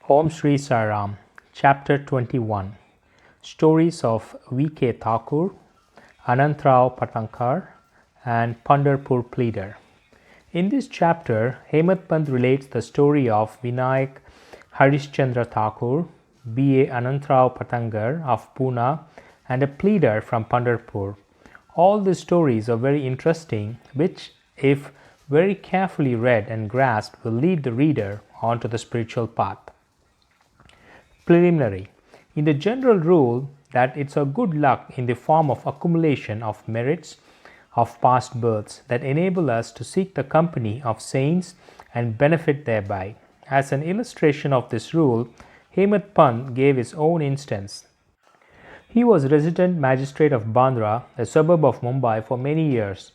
Om Shri Sai Ram, Chapter 21 Stories of V.K. Thakur, Anantrao Patankar, and Pandharpur Pleader. In this chapter, Hemant Pant relates the story of Vinayak Harishchandra Thakur, B.A. Anantrao Patankar of Pune, and a pleader from Pandarpur. All the stories are very interesting, which, if very carefully read and grasped, will lead the reader onto the spiritual path. Preliminary. In the general rule that it's a good luck in the form of accumulation of merits of past births that enable us to seek the company of saints and benefit thereby. As an illustration of this rule, Hemant Pant gave his own instance. He was resident magistrate of Bandra, a suburb of Mumbai, for many years.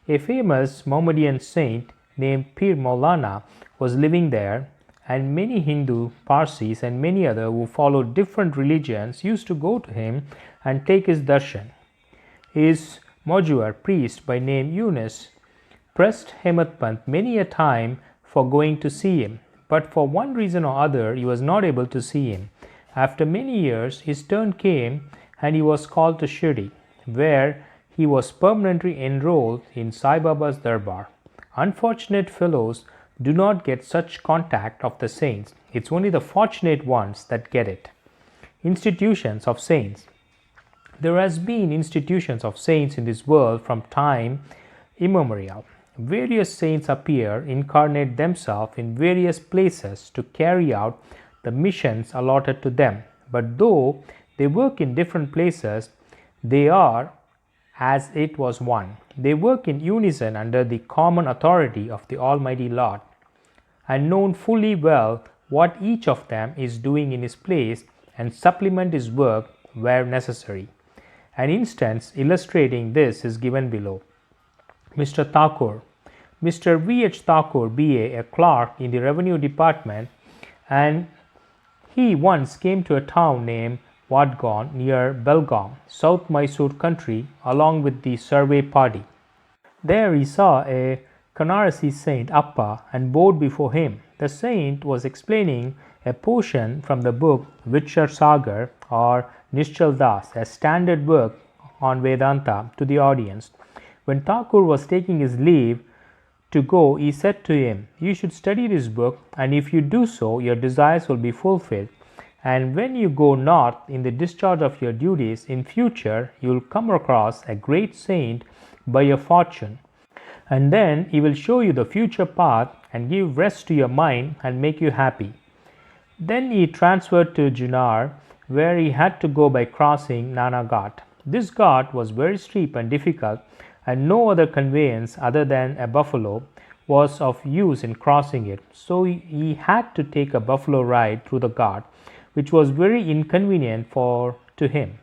A famous Mohammedan saint named Pir Maulana was living there, and many Hindu, Parsis, and many other who followed different religions used to go to him and take his darshan. His Mojuar priest by name Yunus pressed Hemant Pant many a time for going to see him, but for one reason or other he was not able to see him. After many years his turn came and he was called to Shirdi, where he was permanently enrolled in Saibaba's darbar. Unfortunate fellows do not get such contact of the saints. It's only the fortunate ones that get it. Institutions of saints. There has been institutions of saints in this world from time immemorial. Various saints appear, incarnate themselves in various places to carry out the missions allotted to them. But though they work in different places, they are as it was one. They work in unison under the common authority of the Almighty Lord, and known fully well what each of them is doing in his place, and supplement his work where necessary. An instance illustrating this is given below. Mr. Thakur. Mr. V.H. Thakur, B.A., a clerk in the revenue department, and he once came to a town named Vadgaon near Belgaum, South Mysore country, along with the survey party. There he saw a Kanarasi saint Appa and bowed before him. The saint was explaining a portion from the book Vichar Sagar or Nishchal Das, a standard work on Vedanta, to the audience. When Thakur was taking his leave to go, he said to him, "You should study this book, and if you do so, your desires will be fulfilled. And when you go north in the discharge of your duties, in future you will come across a great saint by your fortune. And then he will show you the future path and give rest to your mind and make you happy." Then he transferred to Junar, where he had to go by crossing Nana Ghat. This ghat was very steep and difficult, and no other conveyance other than a buffalo was of use in crossing it. So he had to take a buffalo ride through the ghat, which was very inconvenient to him.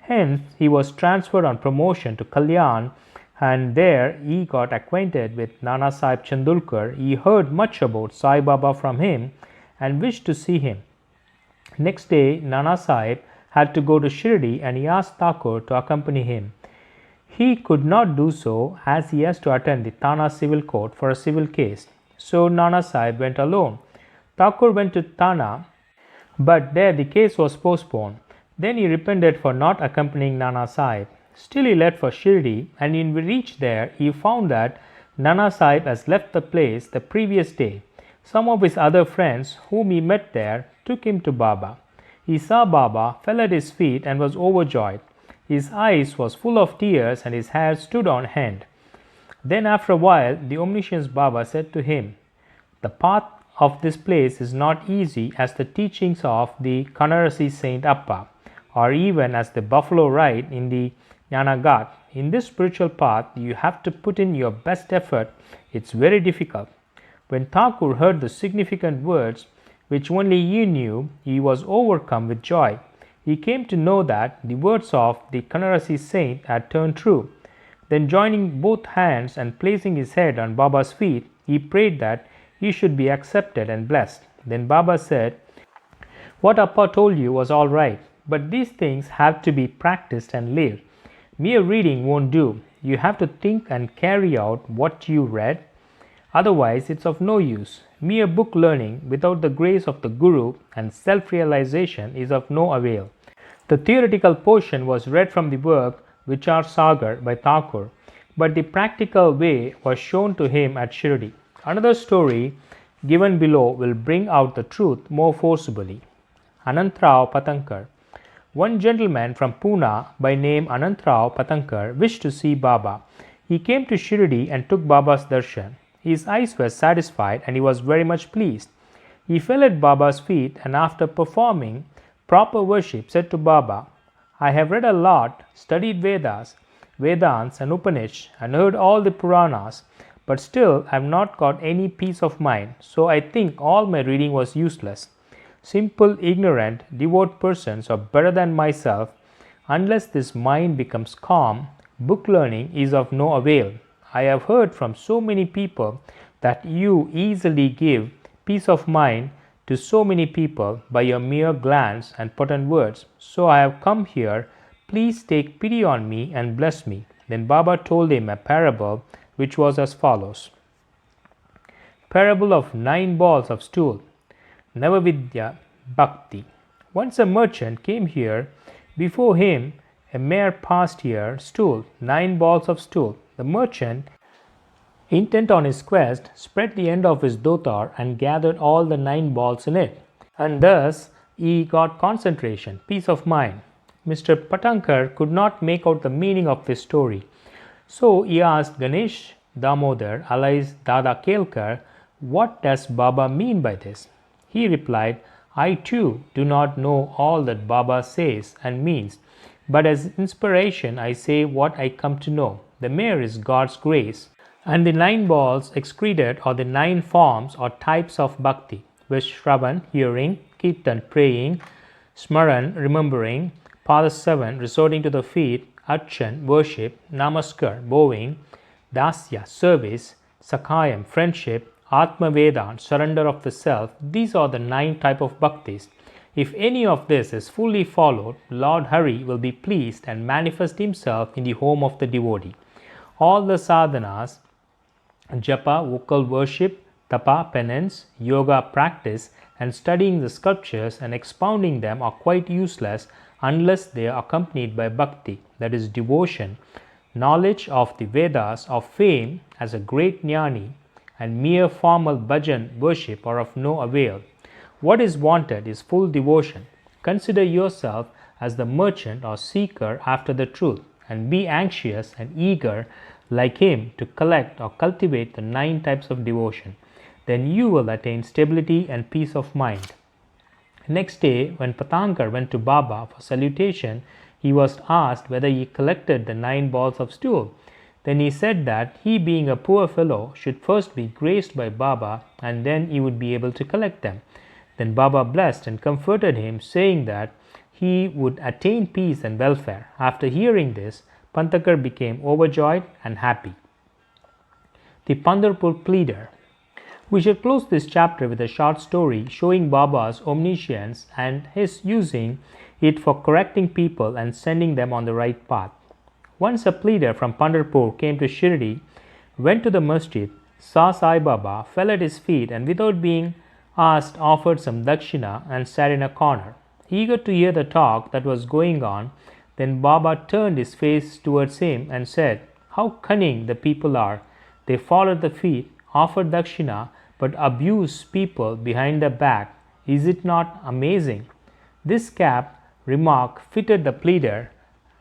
Hence he was transferred on promotion to Kalyan, and there he got acquainted with Nana Sahib Chandulkar. He heard much about Saibaba from him and wished to see him. Next day Nana Sahib had to go to Shirdi, and he asked Thakur to accompany him. He could not do so, as he has to attend the Thana civil court for a civil case. So Nana Sahib went alone. Thakur went to Thana, but there the case was postponed. Then he repented for not accompanying Nana Sahib. Still he left for Shirdi, and when we reached there, he found that Nana Sahib has left the place the previous day. Some of his other friends whom he met there took him to Baba. He saw Baba, fell at his feet, and was overjoyed. His eyes was full of tears, and his hair stood on end. Then after a while, the omniscient Baba said to him, "The path of this place is not easy as the teachings of the Kanarasi Saint Appa, or even as the buffalo ride in the Nana Ghat. In this spiritual path, you have to put in your best effort. It's very difficult." When Thakur heard the significant words, which only he knew, he was overcome with joy. He came to know that the words of the Kanarasi saint had turned true. Then joining both hands and placing his head on Baba's feet, he prayed that he should be accepted and blessed. Then Baba said, "What Appa told you was all right, but these things have to be practiced and lived. Mere reading won't do. You have to think and carry out what you read. Otherwise, it's of no use. Mere book learning without the grace of the Guru and self-realization is of no avail. The theoretical portion was read from the work Vichar Sagar by Thakur, but the practical way was shown to him at Shirdi. Another story given below will bring out the truth more forcibly. Anantrao Patankar. One gentleman from Pune by name Anantrao Patankar wished to see Baba. He came to Shirdi and took Baba's darshan. His eyes were satisfied and he was very much pleased. He fell at Baba's feet and after performing proper worship said to Baba, I have read a lot, studied Vedas, Vedants and Upanishads and heard all the Puranas, but still I have not got any peace of mind, so I think all my reading was useless. Simple, ignorant, devout persons are better than myself. Unless this mind becomes calm, book learning is of no avail. I have heard from so many people that you easily give peace of mind to so many people by your mere glance and potent words. So I have come here. Please take pity on me and bless me. Then Baba told him a parable which was as follows. Parable of 9 balls of stool. Navavidya Bhakti. Once a merchant came here. Before him a mare passed here, stool, 9 balls of stool. The merchant, intent on his quest, spread the end of his dhotar and gathered all the 9 balls in it. And thus he got concentration, peace of mind. Mr. Patankar could not make out the meaning of this story. So he asked Ganesh Damodar, alias Dada Kelkar, what does Baba mean by this? He replied, I too do not know all that Baba says and means, but as inspiration I say what I come to know. The mare is God's grace, and the 9 balls excreted are the 9 forms or types of bhakti, which Shravan, hearing, Kirtan, praying, Smaran, remembering, Padasavan, resorting to the feet, Archan, worship, Namaskar, bowing, Dasya, service, Sakayam, friendship, Atma Vedan, surrender of the self. These are the 9 types of bhaktis. If any of this is fully followed, Lord Hari will be pleased and manifest himself in the home of the devotee. All the sadhanas, japa, vocal worship, tapa, penance, yoga practice, and studying the sculptures and expounding them are quite useless unless they are accompanied by bhakti, that is devotion. Knowledge of the Vedas or fame as a great jnani and mere formal bhajan worship are of no avail. What is wanted is full devotion. Consider yourself as the merchant or seeker after the truth and be anxious and eager like him to collect or cultivate the 9 types of devotion. Then you will attain stability and peace of mind. Next day, when Patankar went to Baba for salutation, he was asked whether he collected the 9 balls of stool. Then he said that he, being a poor fellow, should first be graced by Baba and then he would be able to collect them. Then Baba blessed and comforted him, saying that he would attain peace and welfare. After hearing this, Patankar became overjoyed and happy. The Pandarpur Pleader. We shall close this chapter with a short story showing Baba's omniscience and his using it for correcting people and sending them on the right path. Once a pleader from Pandharpur came to Shirdi, went to the masjid, saw Saibaba, fell at his feet and without being asked offered some dakshina and sat in a corner. Eager to hear the talk that was going on, then Baba turned his face towards him and said, How cunning the people are! They fall at the feet, offer dakshina, but abuse people behind their back. Is it not amazing? This cap remark fitted the pleader,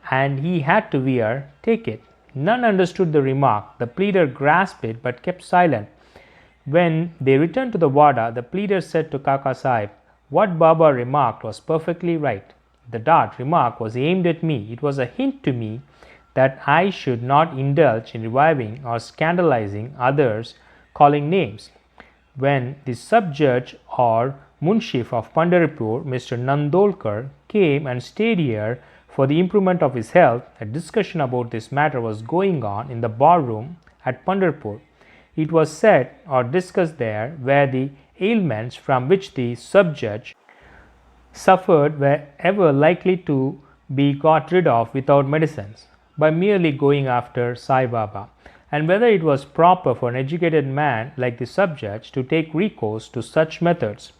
and he had to wear, take it. None understood the remark. The pleader grasped it but kept silent. When they returned to the Wada, the pleader said to Kaka Sahib, What Baba remarked was perfectly right. The dart remark was aimed at me. It was a hint to me that I should not indulge in reviving or scandalizing others, calling names. When the sub-judge or Munshif of Pandarpur, Mr. Nandolkar, came and stayed here for the improvement of his health, a discussion about this matter was going on in the barroom at Pandarpur. It was said or discussed there where the ailments from which the sub-judge suffered were ever likely to be got rid of without medicines, by merely going after Saibaba. and whether it was proper for an educated man like the sub-judge to take recourse to such methods.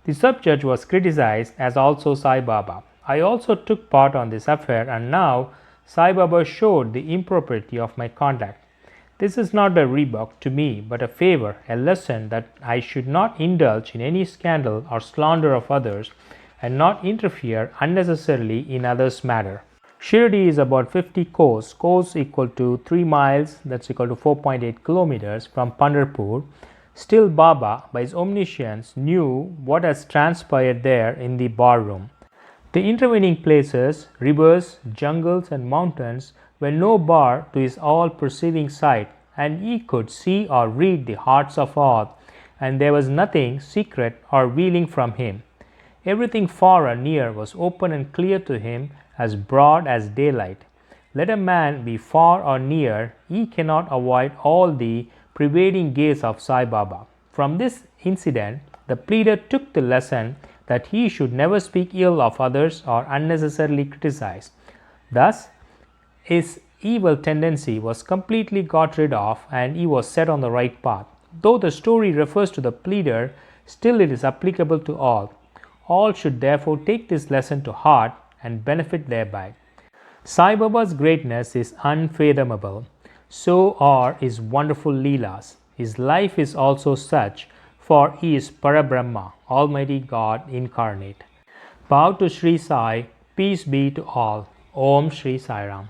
The sub-judge was criticized, as also Saibaba. I also took part on this affair, and now Saibaba showed the impropriety of my conduct. This is not a rebuke to me, but a favor, a lesson that I should not indulge in any scandal or slander of others, and not interfere unnecessarily in others' matter. Shirdi is about 50 kos equal to 3 miles, that's equal to 4.8 kilometers from Pandarpur. Still Baba, by his omniscience, knew what has transpired there in the bar room. The intervening places, rivers, jungles and mountains were no bar to his all-perceiving sight, and he could see or read the hearts of all, and there was nothing secret or veiling from him. Everything far or near was open and clear to him, as broad as daylight. Let a man be far or near, he cannot avoid all the pervading gaze of Saibaba. From this incident, the pleader took the lesson that he should never speak ill of others or unnecessarily criticize. Thus, his evil tendency was completely got rid of, and he was set on the right path. Though the story refers to the pleader, still it is applicable to all. All should therefore take this lesson to heart and benefit thereby. Sai Baba's greatness is unfathomable. So are his wonderful Leelas. His life is also such, for he is Parabrahma, Almighty God incarnate. Bow to Shri Sai, peace be to all. Om Shri Sai Ram.